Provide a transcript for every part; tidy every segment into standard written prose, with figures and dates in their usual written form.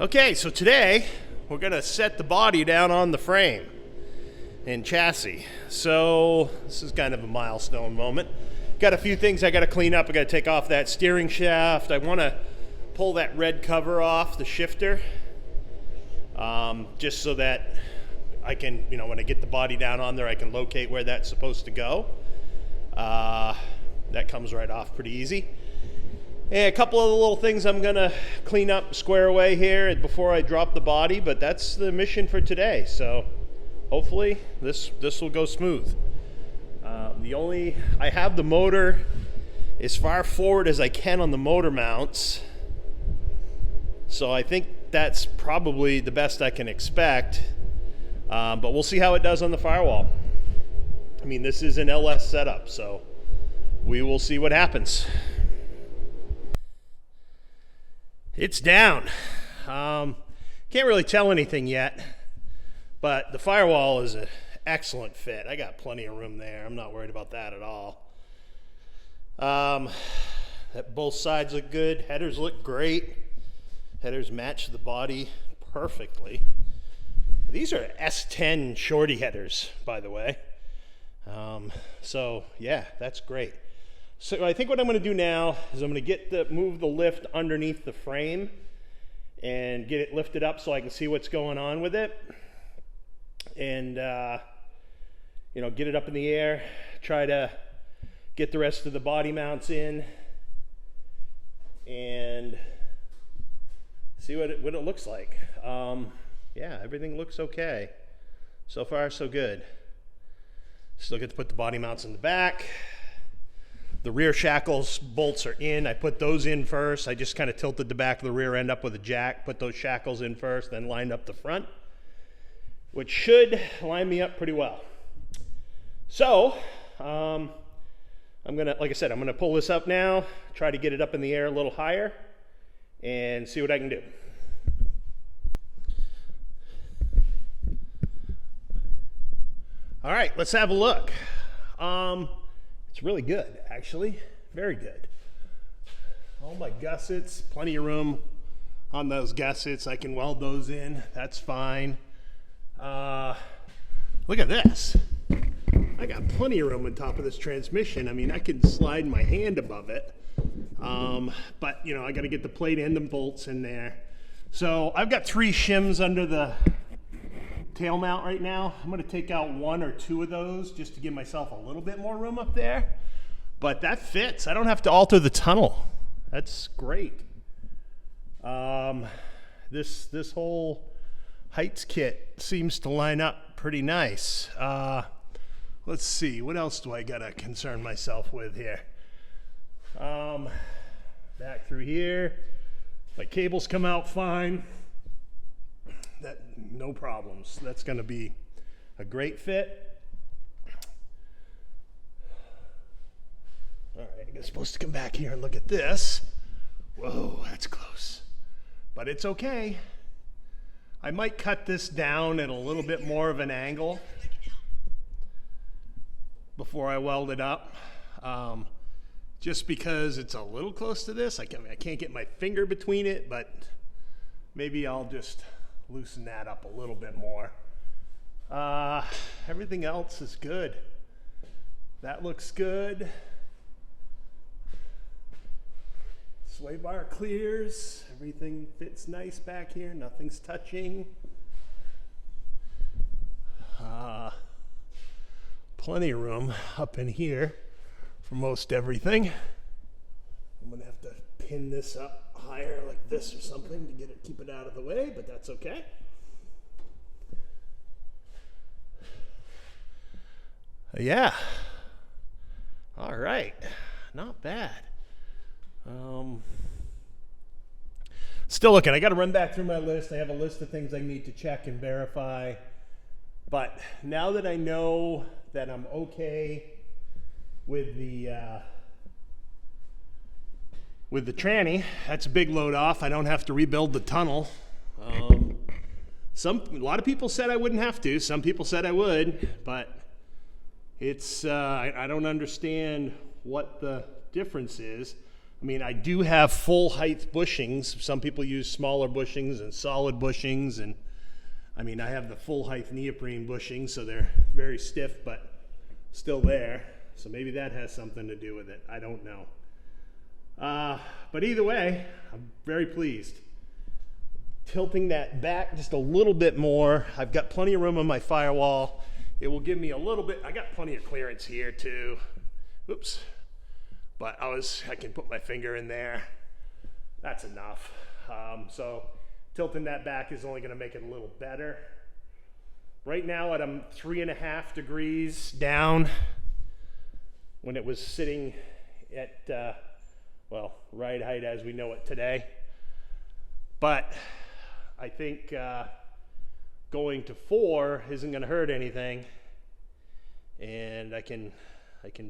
Okay, so today we're going to set the body down on the frame and chassis. So this is kind of a milestone moment. Got a few things I got to clean up. I got to take off that steering shaft. I want to pull that red cover off the shifter, just so that I can, when I get the body down on there, I can locate where that's supposed to go. That comes right off pretty easy. And a couple of the little things I'm gonna clean up, square away here before I drop the body, but that's the mission for today. So hopefully this will go smooth. I have the motor as far forward as I can on the motor mounts. So I think that's probably the best I can expect. But we'll see how it does on the firewall. I mean, this is an LS setup, so we will see what happens. It's down. Can't really tell anything yet, but the firewall is an excellent fit. I got plenty of room there. I'm not worried about that at all. Both sides look good. Headers look great. Headers match the body perfectly. These are S10 shorty headers, by the way. So yeah, that's great. So I think what I'm going to do now is I'm going to move the lift underneath the frame and get it lifted up so I can see what's going on with it, and get it up in the air. Try to get the rest of the body mounts in and see what it looks like. Yeah, everything looks okay. So far, so good. Still get to put the body mounts in the back. The rear shackles bolts are in. I put those in first. I just kind of tilted the back of the rear end up with a jack, put those shackles in first, then lined up the front, which should line me up pretty well. So, I'm gonna, like I said, I'm gonna pull this up now, try to get it up in the air a little higher, and see what I can do. All right, let's have a look. It's really good, actually. Very good. All my gussets, plenty of room on those gussets. I can weld those in. That's fine. Look at this. I got plenty of room on top of this transmission. I mean, I can slide my hand above it. But, I got to get the plate and the bolts in there. So I've got 3 shims under the tail mount right now. I'm going to take out 1 or 2 of those just to give myself a little bit more room up there, but that fits. I don't have to alter the tunnel. That's great. This whole heights kit seems to line up pretty nice. Let's see, what else do I gotta concern myself with here? Back through here, my cables come out fine. No problems. That's going to be a great fit. All right, I'm supposed to come back here and look at this. Whoa, that's close. But it's okay. I might cut this down at a little bit more of an angle before I weld it up. Just because it's a little close to this. I can't get my finger between it, but maybe I'll just loosen that up a little bit more. Everything else is good. That looks good. Sway bar clears. Everything fits nice back here. Nothing's touching. Plenty of room up in here for most everything. I'm gonna have to pin this up higher like this or something to keep it out of the way, but that's okay. Yeah. All right. Not bad. Still looking. I got to run back through my list. I have a list of things I need to check and verify. But now that I know that I'm okay with the tranny, that's a big load off. I don't have to rebuild the tunnel. A lot of people said I wouldn't have to. Some people said I would, but it's I don't understand what the difference is. I mean, I do have full height bushings. Some people use smaller bushings and solid bushings, and I mean, I have the full height neoprene bushings, so they're very stiff, but still there. So maybe that has something to do with it. I don't know. But either way, I'm very pleased. Tilting that back just a little bit more. I've got plenty of room on my firewall. It will give me a little bit, I got plenty of clearance here too. Oops. But I can put my finger in there. That's enough. So tilting that back is only gonna make it a little better. Right now I'm 3.5 degrees down when it was sitting at, well, ride height as we know it today. But I think going to 4 isn't gonna hurt anything. And I can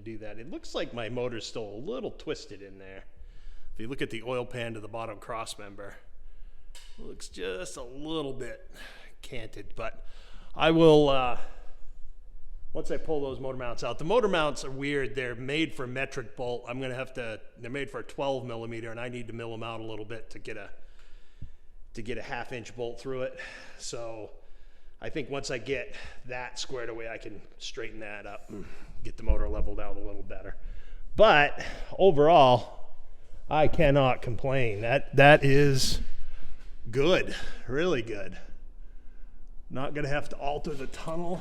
do that. It looks like my motor's still a little twisted in there. If you look at the oil pan to the bottom cross member, it looks just a little bit canted, but I will, once I pull those motor mounts out. The motor mounts are weird. They're made for metric bolt. I'm gonna have to, they're made for a 12 millimeter, and I need to mill them out a little bit to get a 1/2 inch bolt through it. So I think once I get that squared away, I can straighten that up and get the motor leveled out a little better. But overall, I cannot complain. That is good, really good. Not gonna have to alter the tunnel.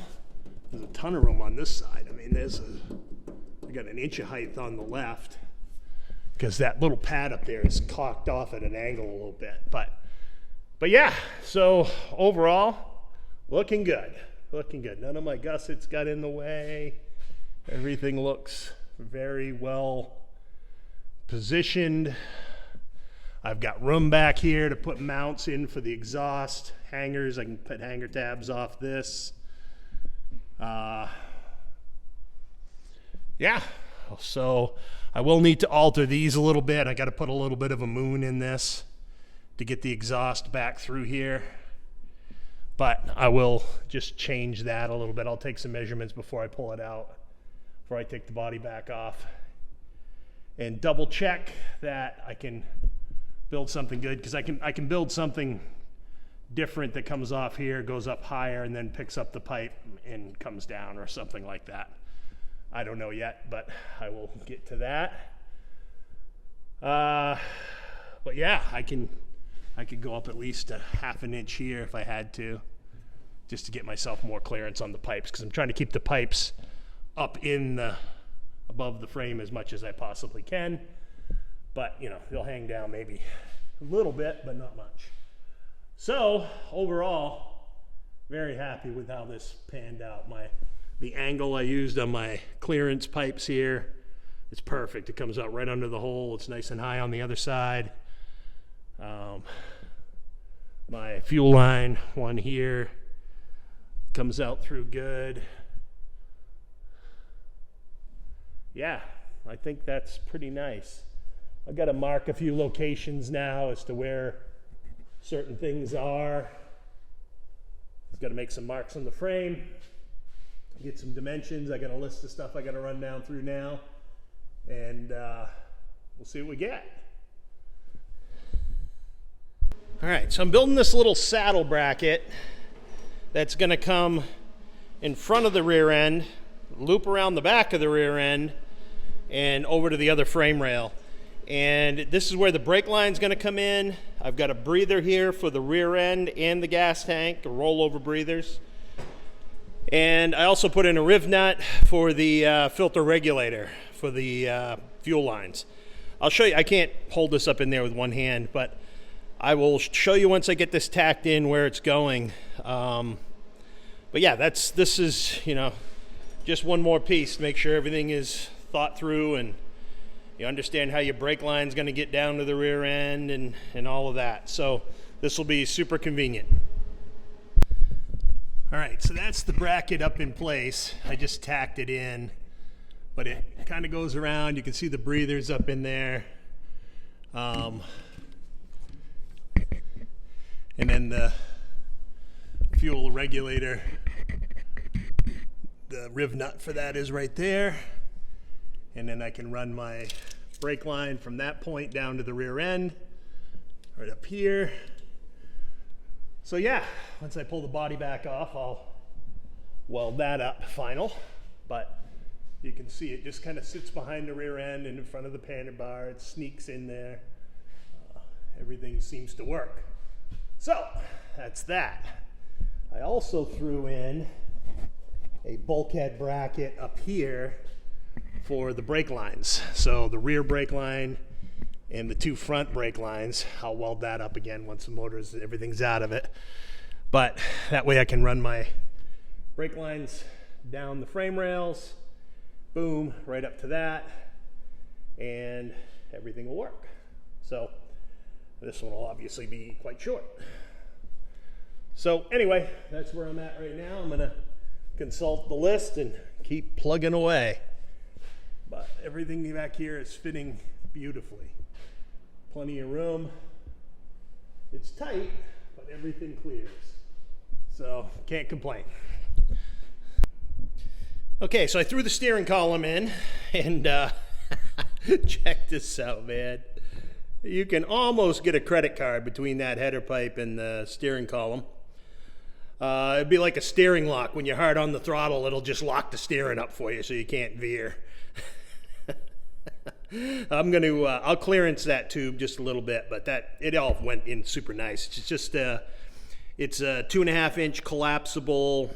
There's a ton of room on this side. I mean, I got 1 inch of height on the left because that little pad up there is cocked off at an angle a little bit. But yeah, so overall, looking good, looking good. None of my gussets got in the way. Everything looks very well positioned. I've got room back here to put mounts in for the exhaust hangers. I can put hanger tabs off this. Yeah, so I will need to alter these a little bit. I got to put a little bit of a moon in this to get the exhaust back through here. But I will just change that a little bit. I'll take some measurements before I pull it out, before I take the body back off, and double check that I can build something good, because I can build something different that comes off here, goes up higher, and then picks up the pipe and comes down or something like that. I don't know yet, but I will get to that. But yeah, I could go up at least a 1/2 inch here if I had to, just to get myself more clearance on the pipes, because I'm trying to keep the pipes up above the frame as much as I possibly can. But you know, they'll hang down maybe a little bit, but not much. So overall, very happy with how this panned out. The angle I used on my clearance pipes here, it's perfect. It comes out right under the hole. It's nice and high on the other side. My fuel line one here comes out through good. Yeah, I think that's pretty nice. I've got to mark a few locations now as to where certain things are. I've got to make some marks on the frame, get some dimensions. I got a list of stuff I got to run down through now, and we'll see what we get. All right, so I'm building this little saddle bracket that's going to come in front of the rear end, loop around the back of the rear end, and over to the other frame rail. And this is where the brake line is going to come in. I've got a breather here for the rear end and the gas tank, rollover breathers. And I also put in a riv nut for the filter regulator for the fuel lines. I'll show you. I can't hold this up in there with one hand, but I will show you once I get this tacked in where it's going. But yeah, this is, you know, just one more piece to make sure everything is thought through and you understand how your brake line is going to get down to the rear end and all of that. So this will be super convenient. All right, so that's the bracket up in place. I just tacked it in, but it kind of goes around. You can see the breathers up in there. And then the fuel regulator, the riv nut for that is right there. And then I can run my brake line from that point down to the rear end, right up here. So yeah, once I pull the body back off, I'll weld that up final. But you can see it just kind of sits behind the rear end and in front of the pander bar. It sneaks in there. Everything seems to work. So that's that. I also threw in a bulkhead bracket up here for the brake lines. So the rear brake line and the two front brake lines, I'll weld that up again once the motors, everything's out of it. But that way I can run my brake lines down the frame rails, boom, right up to that, and everything will work. So this one will obviously be quite short. So anyway, that's where I'm at right now. I'm gonna consult the list and keep plugging away. But everything back here is fitting beautifully. Plenty of room. It's tight, but everything clears. So can't complain. Okay, so I threw the steering column in and check this out, man. You can almost get a credit card between that header pipe and the steering column. It'd be like a steering lock. When you're hard on the throttle, it'll just lock the steering up for you so you can't veer. I'll clearance that tube just a little bit, but it all went in super nice. It's just it's a 2.5 inch collapsible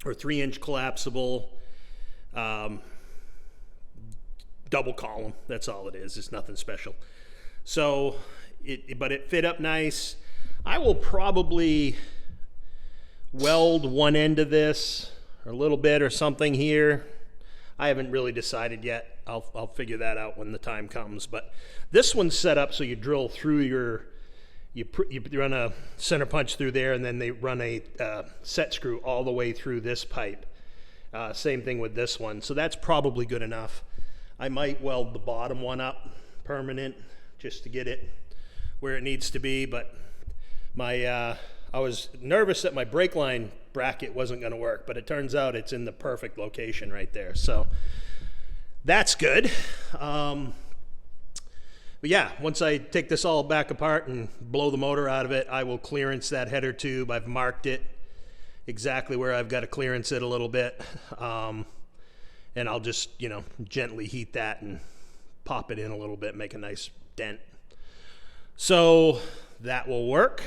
or 3 inch collapsible double column. That's all it is. It's nothing special. So, but it fit up nice. I will probably weld one end of this or a little bit or something here. I haven't really decided yet. I'll figure that out when the time comes. But this one's set up so you drill through you run a center punch through there, and then they run a set screw all the way through this pipe. Same thing with this one. So that's probably good enough. I might weld the bottom one up permanent just to get it where it needs to be. But I was nervous that my brake line bracket wasn't going to work, but it turns out it's in the perfect location right there. So that's good. But yeah, once I take this all back apart and blow the motor out of it, I will clearance that header tube. I've marked it exactly where I've got to clearance it a little bit. And I'll just, gently heat that and pop it in a little bit, make a nice dent. So that will work.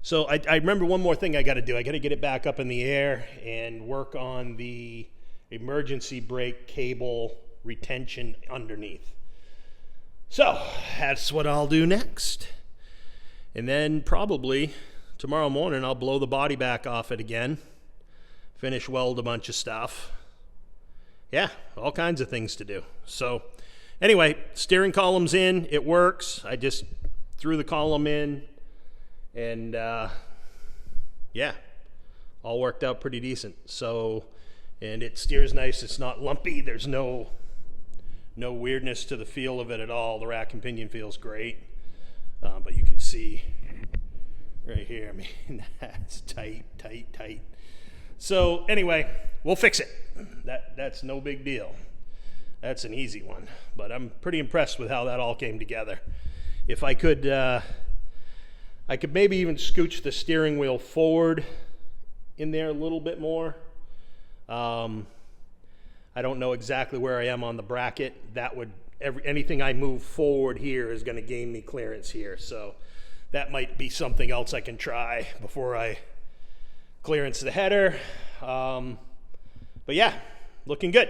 So I remember one more thing I got to do. I got to get it back up in the air and work on the emergency brake cable retention underneath. So that's what I'll do next. And then probably tomorrow morning I'll blow the body back off it again, finish weld a bunch of stuff. Yeah, all kinds of things to do. So anyway, steering column's in, it works. I just threw the column in, and yeah, all worked out pretty decent. So, and it steers nice. It's not lumpy. There's no weirdness to the feel of it at all. The rack and pinion feels great. But you can see right here, I mean, that's tight. So anyway, we'll fix it. That's no big deal. That's an easy one. But I'm pretty impressed with how that all came together. If I could maybe even scooch the steering wheel forward in there a little bit more. I don't know exactly where I am on the bracket. That would anything I move forward here is going to gain me clearance here. So that might be something else I can try before I clearance the header. But yeah, looking good.